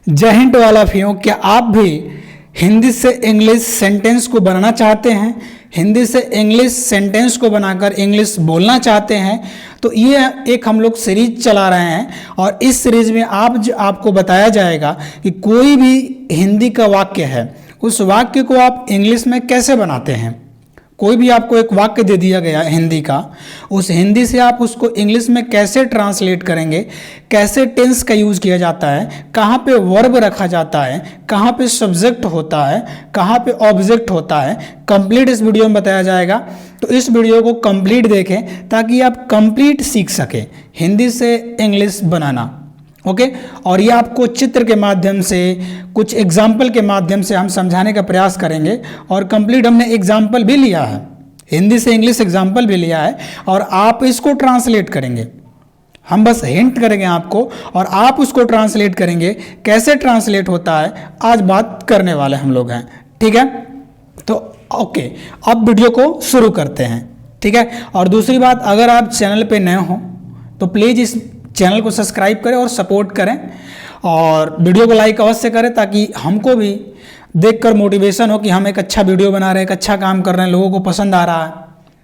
जय हिंद वाला फियों, क्या आप भी हिंदी से इंग्लिश सेंटेंस को बनाना चाहते हैं? हिंदी से इंग्लिश सेंटेंस को बनाकर इंग्लिश बोलना चाहते हैं? तो ये एक हम लोग सीरीज चला रहे हैं और इस सीरीज में आपको बताया जाएगा कि कोई भी हिंदी का वाक्य है, उस वाक्य को आप इंग्लिश में कैसे बनाते हैं। कोई भी आपको एक वाक्य दे दिया गया हिंदी का, उस हिंदी से आप उसको इंग्लिश में कैसे ट्रांसलेट करेंगे, कैसे टेंस का यूज़ किया जाता है, कहाँ पे वर्ब रखा जाता है, कहाँ पे सब्जेक्ट होता है, कहाँ पे ऑब्जेक्ट होता है, कंप्लीट इस वीडियो में बताया जाएगा। तो इस वीडियो को कंप्लीट देखें ताकि आप कंप्लीट सीख सकें हिंदी से इंग्लिश बनाना। ओके और ये आपको चित्र के माध्यम से, कुछ एग्जाम्पल के माध्यम से हम समझाने का प्रयास करेंगे। और कंप्लीट हमने एग्जाम्पल भी लिया है, हिंदी से इंग्लिश एग्जाम्पल भी लिया है और आप इसको ट्रांसलेट करेंगे। हम बस हिंट करेंगे आपको और आप उसको ट्रांसलेट करेंगे। कैसे ट्रांसलेट होता है आज बात करने वाले हम लोग हैं, ठीक है। तो ओके, अब वीडियो को शुरू करते हैं, ठीक है। और दूसरी बात, अगर आप चैनल पे नए हो तो प्लीज़ इस चैनल को सब्सक्राइब करें और सपोर्ट करें और वीडियो को लाइक अवश्य करें ताकि हमको भी देखकर मोटिवेशन हो कि हम एक अच्छा वीडियो बना रहे हैं, एक अच्छा काम कर रहे हैं, लोगों को पसंद आ रहा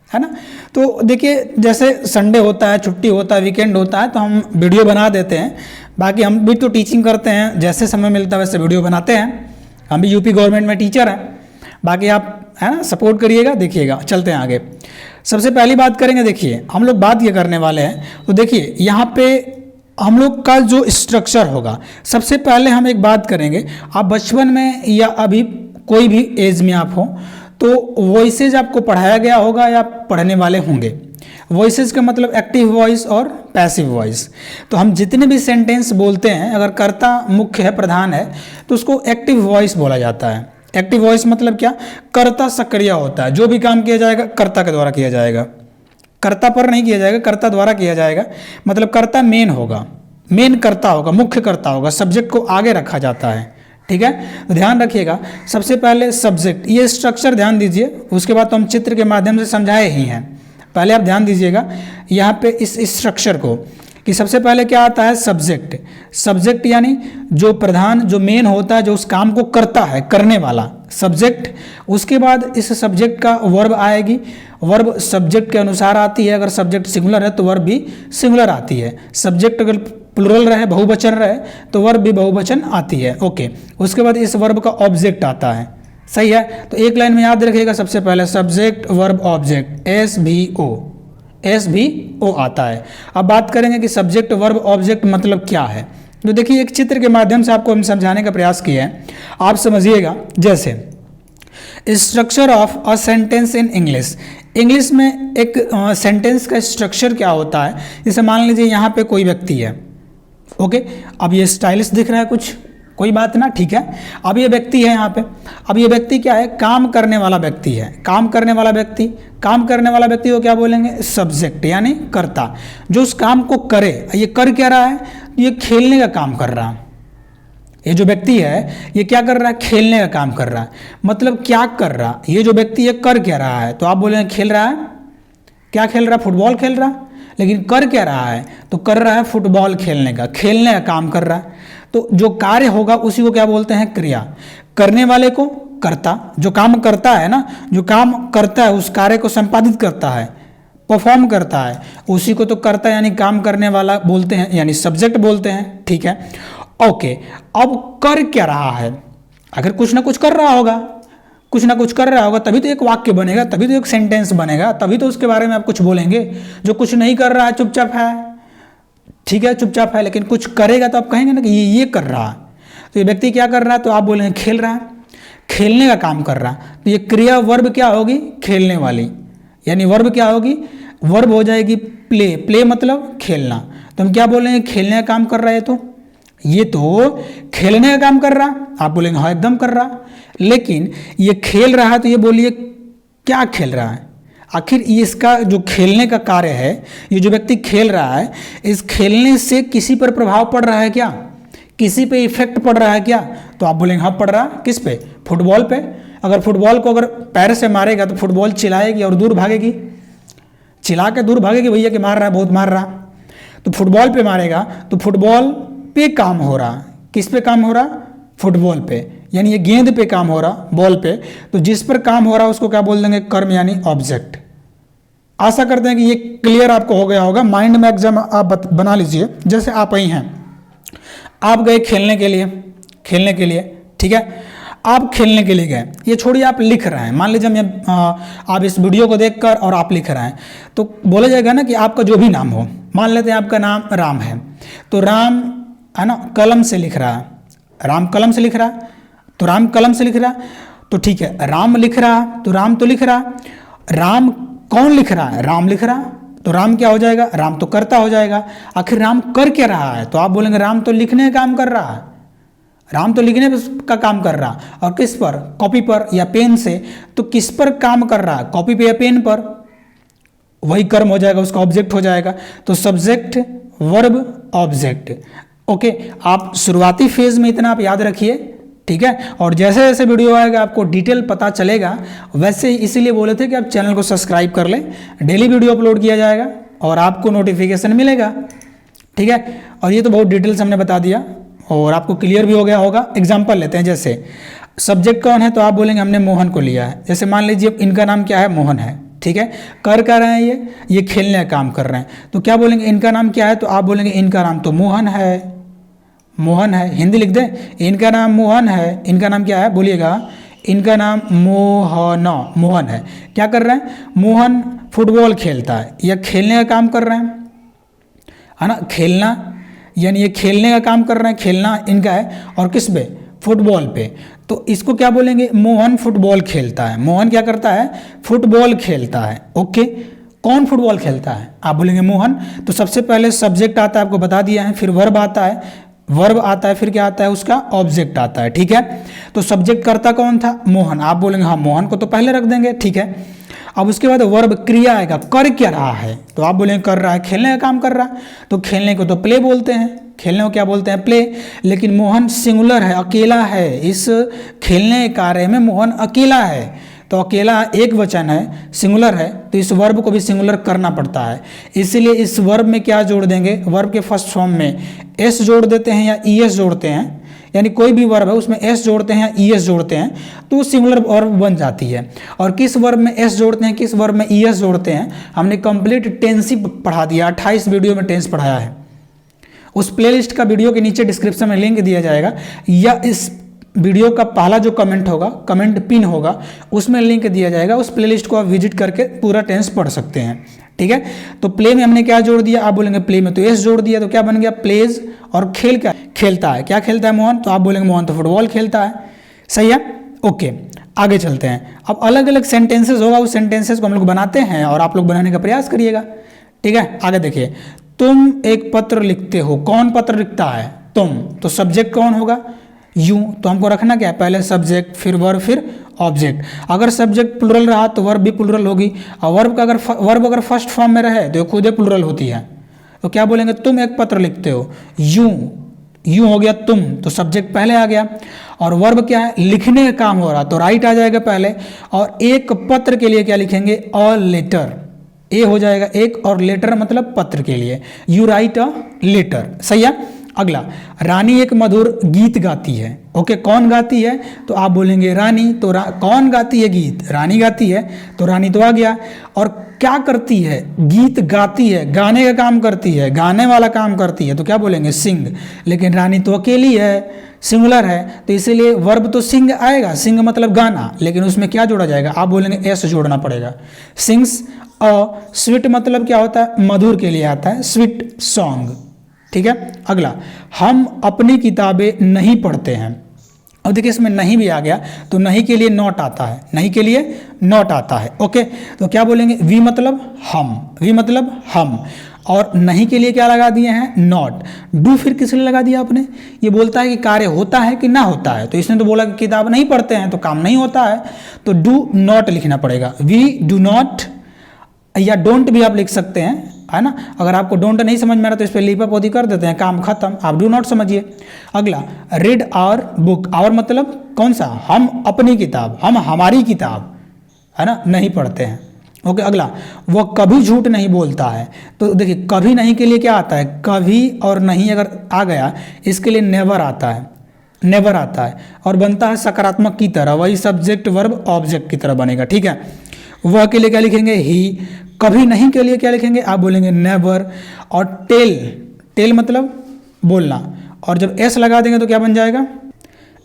है ना। तो देखिए, जैसे संडे होता है, छुट्टी होता है, वीकेंड होता है तो हम वीडियो बना देते हैं। बाकी हम भी तो टीचिंग करते हैं, जैसे समय मिलता है वैसे वीडियो बनाते हैं। हम भी यूपी गवर्नमेंट में टीचर हैं। बाकी आप है ना सपोर्ट करिएगा, देखिएगा। चलते हैं आगे। सबसे पहली बात करेंगे, देखिए हम लोग बात ये करने वाले हैं। तो देखिए यहाँ पे हम लोग का जो स्ट्रक्चर होगा, सबसे पहले हम एक बात करेंगे। आप बचपन में या अभी कोई भी एज में आप हो तो वॉइसेज आपको पढ़ाया गया होगा या पढ़ने वाले होंगे। वॉइसेज का मतलब एक्टिव वॉइस और पैसिव वॉइस। तो हम जितने भी सेंटेंस बोलते हैं, अगर कर्ता मुख्य है, प्रधान है, तो उसको एक्टिव वॉइस बोला जाता है। एक्टिव वॉइस मतलब क्या? कर्ता सक्रिय होता है। जो भी काम किया जाएगा कर्ता के द्वारा किया जाएगा, कर्ता पर नहीं किया जाएगा, कर्ता द्वारा किया जाएगा। मतलब कर्ता मेन होगा, मेन कर्ता होगा, मुख्य कर्ता होगा, सब्जेक्ट को आगे रखा जाता है, ठीक है। तो ध्यान रखिएगा, सबसे पहले सब्जेक्ट, ये स्ट्रक्चर ध्यान दीजिए। उसके बाद तो हम चित्र के माध्यम से समझाए ही हैं। पहले आप ध्यान दीजिएगा यहाँ पे इस स्ट्रक्चर को कि सबसे पहले क्या आता है? सब्जेक्ट। सब्जेक्ट यानी जो प्रधान, जो मेन होता है, जो उस काम को करता है, करने वाला सब्जेक्ट। उसके बाद इस सब्जेक्ट का वर्ब आएगी। वर्ब सब्जेक्ट के अनुसार आती है। अगर सब्जेक्ट सिंगुलर है तो वर्ब भी सिंगुलर आती है। सब्जेक्ट अगर प्लुरल रहे, बहुवचन रहे, तो वर्ब भी बहुवचन आती है। ओके, उसके बाद इस वर्ब का ऑब्जेक्ट आता है। सही है। तो एक लाइन में याद रखिएगा, सबसे पहले सब्जेक्ट वर्ब ऑब्जेक्ट, SVO आता है। अब बात करेंगे कि सब्जेक्ट वर्ब ऑब्जेक्ट मतलब क्या है। तो देखिए, एक चित्र के माध्यम से आपको हम समझाने का प्रयास किया है, आप समझिएगा। जैसे structure of a sentence in English. English में एक सेंटेंस का स्ट्रक्चर क्या होता है? जैसे मान लीजिए यहाँ पे कोई व्यक्ति है। ओके, अब ये स्टाइलिश दिख रहा है कुछ, कोई बात ना, ठीक है। अब ये व्यक्ति है यहाँ पे। अब ये व्यक्ति क्या है? काम करने वाला व्यक्ति है। काम करने वाला व्यक्ति, काम करने वाला व्यक्ति को क्या बोलेंगे? सब्जेक्ट यानी कर्ता। जो उस काम को करे, ये कर क्या रहा है? ये खेलने का काम कर रहा है। ये जो व्यक्ति है ये क्या कर रहा है? खेलने का काम कर रहा है। मतलब क्या कर रहा है? ये जो व्यक्ति है कर क्या रहा है? तो आप बोलेंगे खेल रहा है। क्या खेल रहा है? फुटबॉल खेल रहा है। लेकिन कर क्या रहा है? तो कर रहा है फुटबॉल खेलने का, खेलने का काम कर रहा है। तो जो कार्य होगा उसी को क्या बोलते हैं? क्रिया। करने वाले को कर्ता, जो काम करता है ना, जो काम करता है, उस कार्य को संपादित करता है, परफॉर्म करता है, उसी को तो कर्ता यानी काम करने वाला बोलते हैं, यानी सब्जेक्ट बोलते हैं, ठीक है। ओके, अब कर क्या रहा है? अगर कुछ ना कुछ कर रहा होगा, कुछ ना कुछ कर रहा होगा, तभी तो एक वाक्य बनेगा, तभी तो एक सेंटेंस बनेगा, तभी तो उसके बारे में आप कुछ बोलेंगे। जो कुछ नहीं कर रहा है, चुपचाप है, ठीक है, चुपचाप है, लेकिन कुछ करेगा तो आप कहेंगे ना कि ये कर रहा है। तो ये व्यक्ति क्या कर रहा है? तो आप बोलेंगे खेल रहा है, खेलने का काम कर रहा है। तो ये क्रिया वर्ब क्या होगी? खेलने वाली। यानी वर्ब क्या होगी? वर्ब हो जाएगी प्ले। प्ले मतलब खेलना। तो हम क्या बोलेंगे? खेलने का काम कर रहा है। तो ये तो खेलने का काम कर रहा, आप बोलेंगे हाँ एकदम कर रहा। लेकिन ये खेल रहा है तो ये बोलिए क्या खेल रहा है? आखिर इसका जो खेलने का कार्य है, ये जो व्यक्ति खेल रहा है, इस खेलने से किसी पर प्रभाव पड़ रहा है क्या? किसी पे इफेक्ट पड़ रहा है क्या? तो आप बोलेंगे हाँ पड़ रहा। किस पे? फुटबॉल पे। अगर फुटबॉल को अगर पैर से मारेगा तो फुटबॉल चिल्लाएगी और दूर भागेगी, चिल्ला के दूर भागेगी, भैया कि मार रहा है, बहुत मार रहा। तो फुटबॉल पे मारेगा तो फुटबॉल पे काम हो रहा। किस पे काम हो रहा, फुटबॉल पे, यानी ये गेंद पे काम हो रहा, बॉल पे, तो जिस पर काम हो रहा उसको क्या बोल देंगे, कर्म यानी ऑब्जेक्ट। आशा करते हैं कि ये क्लियर आपको हो गया होगा। माइंड में एग्जाम आप बना लीजिए। जैसे आप ही हैं, आप गए खेलने के लिए, ठीक है, आप खेलने के लिए गए, ये छोड़िए आप लिख रहे हैं, मान लीजिए आप इस वीडियो को देखकर और आप लिख रहे हैं, तो बोला जाएगा ना कि आपका जो भी नाम हो, मान लेते हैं आपका नाम राम है, तो राम है ना कलम से लिख रहा है, राम कलम से लिख रहा है, तो राम कलम से लिख रहा है, तो ठीक है, राम लिख रहा, तो राम तो लिख रहा, राम कौन लिख रहा है, राम लिख रहा, तो राम क्या हो जाएगा, राम तो करता हो जाएगा। आखिर राम कर क्या रहा है, तो आप बोलेंगे राम तो लिखने का काम कर रहा है, राम तो लिखने का काम कर रहा, और किस पर, कॉपी पर या पेन से, तो किस पर काम कर रहा है, कॉपी पे या पेन पर, वही कर्म हो जाएगा, उसका ऑब्जेक्ट हो जाएगा। तो सब्जेक्ट वर्ब ऑब्जेक्ट। ओके, आप शुरुआती फेज में इतना आप याद रखिए, ठीक है, और जैसे जैसे वीडियो आएगा आपको डिटेल पता चलेगा। वैसे ही इसीलिए बोले थे कि आप चैनल को सब्सक्राइब कर लें, डेली वीडियो अपलोड किया जाएगा और आपको नोटिफिकेशन मिलेगा, ठीक है। और ये तो बहुत डिटेल से हमने बता दिया और आपको क्लियर भी हो गया होगा। एग्जाम्पल लेते हैं, जैसे सब्जेक्ट कौन है, तो आप बोलेंगे हमने मोहन को लिया है। जैसे मान लीजिए इनका नाम क्या है, मोहन है, ठीक है, कर रहे हैं, ये खेलने का काम कर रहे हैं, तो क्या बोलेंगे, इनका नाम क्या है, तो आप बोलेंगे इनका नाम तो मोहन है, मोहन है, हिंदी लिख दें, इनका नाम मोहन है, इनका नाम क्या है, बोलिएगा, इनका नाम मोहन है। क्या कर रहे हैं, मोहन फुटबॉल खेलता है या खेलने का काम कर रहे हैं, है ना, खेलना, यानी ये खेलने का काम कर रहे हैं, खेलना इनका है, और किस पे, फुटबॉल पे, तो इसको क्या बोलेंगे, मोहन फुटबॉल खेलता है। मोहन क्या करता है, फुटबॉल खेलता है। ओके, कौन फुटबॉल खेलता है, आप बोलेंगे मोहन। तो सबसे पहले सब्जेक्ट आता है, आपको बता दिया है, फिर वर्ब आता है, फिर क्या आता है, उसका ऑब्जेक्ट आता है, ठीक है। तो सब्जेक्ट करता कौन था, मोहन, आप बोलेंगे हाँ मोहन को तो पहले रख देंगे, ठीक है। अब उसके बाद वर्ब क्रिया आएगा, कर क्या रहा है, तो आप बोलेंगे कर रहा है, खेलने का काम कर रहा है, तो खेलने को तो प्ले बोलते हैं, खेलने को क्या बोलते हैं, प्ले। लेकिन मोहन सिंगुलर है, अकेला है, इस खेलने कार्य में मोहन अकेला है, तो अकेला एक वचन है, सिंगुलर है, तो इस वर्ब को भी सिंगुलर करना पड़ता है। इसीलिए इस वर्ब में क्या जोड़ देंगे, वर्ब के फर्स्ट फॉर्म में एस जोड़ देते हैं या ईएस जोड़ते हैं, यानी कोई भी वर्ब है उसमें एस जोड़ते हैं या ईएस जोड़ते हैं, तो सिंगुलर वर्ब बन जाती है। और किस वर्ब में एस जोड़ते हैं, किस वर्ब में ईएस जोड़ते हैं, हमने कंप्लीट टेंस ही पढ़ा दिया, 28 वीडियो में टेंस पढ़ाया है। उस प्लेलिस्ट का वीडियो के नीचे डिस्क्रिप्शन में लिंक दिया जाएगा, या इस वीडियो का पहला जो कमेंट होगा, कमेंट पिन होगा, उसमें लिंक दिया जाएगा, उस प्लेलिस्ट को आप विजिट करके पूरा टेंस पढ़ सकते हैं, ठीक है। तो प्ले में हमने क्या जोड़ दिया, आप बोलेंगे प्ले में तो एस जोड़ दिया, तो क्या बन गया, प्लेज। और खेल क्या, खेलता है, क्या खेलता है मोहन, तो आप बोलेंगे मोहन तो फुटबॉल खेलता है, सही है। ओके, आगे चलते हैं। अब अलग अलग सेंटेंसेस होगा, उस सेंटेंसेस को हम लोग बनाते हैं और आप लोग बनाने का प्रयास करिएगा, ठीक है। आगे देखिए, तुम एक पत्र लिखते हो, कौन पत्र लिखता है, तुम, तो सब्जेक्ट कौन होगा, यू, तो हमको रखना क्या है, पहले सब्जेक्ट, फिर वर्ब, फिर ऑब्जेक्ट। अगर सब्जेक्ट प्लुरल रहा तो वर्ब भी प्लुरल होगी, और वर्ब अगर फर्स्ट फॉर्म में रहे तो खुद ही प्लुरल होती है। तो क्या बोलेंगे, तुम एक पत्र लिखते हो, यूं हो गया तुम, तो सब्जेक्ट पहले आ गया, और वर्ब क्या है, लिखने का काम हो रहा, तो राइट आ जाएगा पहले। और एक पत्र के लिए क्या लिखेंगे, अ लेटर, ए हो जाएगा एक, और लेटर मतलब पत्र के लिए, यू राइट अ लेटर, सही है। अगला, रानी एक मधुर गीत गाती है। ओके, कौन गाती है, तो आप बोलेंगे रानी, तो कौन गाती है गीत, रानी गाती है, तो रानी तो आ गया। और क्या करती है, गीत गाती है, गाने का काम करती है, गाने वाला काम करती है, तो क्या बोलेंगे सिंग। लेकिन रानी तो अकेली है, सिंगुलर है, तो इसीलिए वर्ब तो सिंग आएगा, सिंग मतलब गाना, लेकिन उसमें क्या जोड़ा जाएगा, आप बोलेंगे एस जोड़ना पड़ेगा, सिंग्स। और स्वीट मतलब क्या होता है, मधुर के लिए आता है, स्वीट सॉन्ग, ठीक है। अगला, हम अपनी किताबें नहीं पढ़ते हैं। अब देखिए इसमें नहीं भी आ गया, तो नहीं के लिए नॉट आता है, नहीं के लिए नॉट आता है। ओके, तो क्या बोलेंगे, वी मतलब हम, वी मतलब हम, और नहीं के लिए क्या लगा दिए हैं, नॉट। डू फिर किस लिए लगा दिया आपने, ये बोलता है कि कार्य होता है कि ना होता है, तो इसने तो बोला कि किताब नहीं पढ़ते हैं तो काम नहीं होता है, तो डू नॉट लिखना पड़ेगा, वी डू नॉट, या डोंट भी आप लिख सकते हैं, है ना। अगर आपको डोंट नहीं समझ में आ रहा तो इस पर लिपापोती कर देते हैं, काम खत्म, आप डू नॉट समझिए। अगला, रीड आवर बुक, आवर मतलब कौन सा, हम अपनी किताब, हम हमारी किताब, है ना, नहीं पढ़ते हैं। ओके, अगला, वह कभी झूठ नहीं बोलता है। तो देखिए कभी नहीं के लिए क्या आता है, कभी और नहीं अगर आ गया इसके लिए नेवर आता है, नेवर आता है और बनता है सकारात्मक की तरह, वही सब्जेक्ट वर्ब ऑब्जेक्ट की तरह बनेगा, ठीक है। वह के लिए क्या लिखेंगे, ही। कभी नहीं के लिए क्या लिखेंगे, आप बोलेंगे नेवर। और टेल, टेल मतलब बोलना, और जब एस लगा देंगे तो क्या बन जाएगा,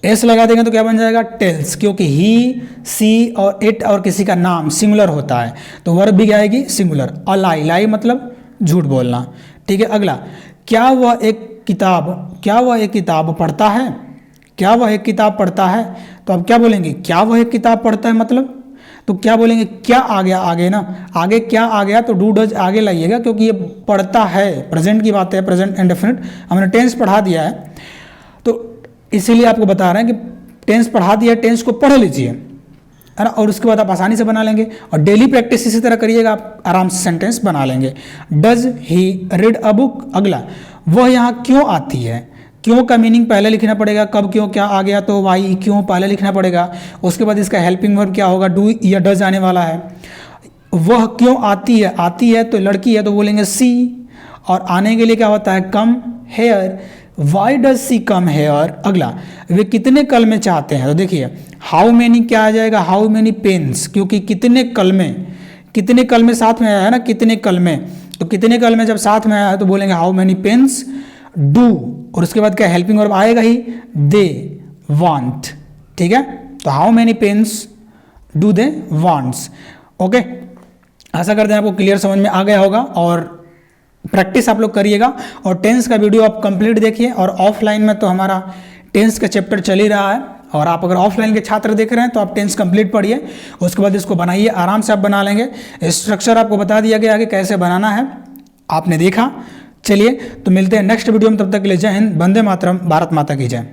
एस लगा देंगे तो क्या बन जाएगा, टेल्स, क्योंकि ही, सी और इट और किसी का नाम सिंगुलर होता है तो वर्ब भी क्या आएगी, सिंगुलर। और लाई, लाई मतलब झूठ बोलना, ठीक है। अगला, क्या वह एक किताब पढ़ता है, क्या वह एक किताब पढ़ता है। तो अब क्या बोलेंगे, क्या वह एक किताब पढ़ता है मतलब, तो क्या बोलेंगे, क्या आ गया आगे ना, आगे क्या आ गया तो डू डज आगे लाइएगा, क्योंकि ये पढ़ता है, प्रेजेंट की बात है, प्रेजेंट इंडेफिनिट, हमने टेंस पढ़ा दिया है तो इसीलिए आपको बता रहे हैं कि टेंस पढ़ा दिया, टेंस को पढ़ लीजिए, है ना, और उसके बाद आप आसानी से बना लेंगे। और डेली प्रैक्टिस इसी तरह करिएगा, आप आराम से सेंटेंस बना लेंगे। Does he read a book. अगला, वह यहाँ क्यों आती है। क्यों का मीनिंग पहले लिखना पड़ेगा, कब क्यों क्या आ गया तो वाई क्यों पहले लिखना पड़ेगा। उसके बाद इसका हेल्पिंग वर्ब क्या होगा, डू या डज आने वाला है। वह क्यों आती है तो लड़की है तो बोलेंगे सी, और आने के लिए क्या होता है, come here. Why does she come here. अगला, वे कितने कलमे चाहते हैं। तो देखिए हाउ मेनी क्या आ जाएगा, हाउ मेनी पेन्स, क्योंकि कितने कलमे साथ में आया है ना, कितने कलमे, तो कितने कलमे जब साथ में आया है तो बोलेंगे हाउ मेनी पेन्स डू, और उसके बाद क्या हेल्पिंग वर्ब आएगा ही, दे वांट, ठीक है। तो how many pens do they wants. Okay, आशा करते हैं आपको क्लियर समझ में आ गया होगा, और प्रैक्टिस आप लोग करिएगा। और टेंस का वीडियो आप कंप्लीट देखिए, और ऑफलाइन में तो हमारा टेंस का चैप्टर चल ही रहा है, और आप अगर ऑफलाइन के छात्र देख रहे हैं तो आप टेंस कंप्लीट पढ़िए, उसके बाद इसको बनाइए, आराम से आप बना लेंगे। स्ट्रक्चर आपको बता दिया गया कि कैसे बनाना है, आपने देखा। चलिए तो मिलते हैं नेक्स्ट वीडियो में, तब तक के लिए जय हिंद, वंदे मातरम, भारत माता की जय।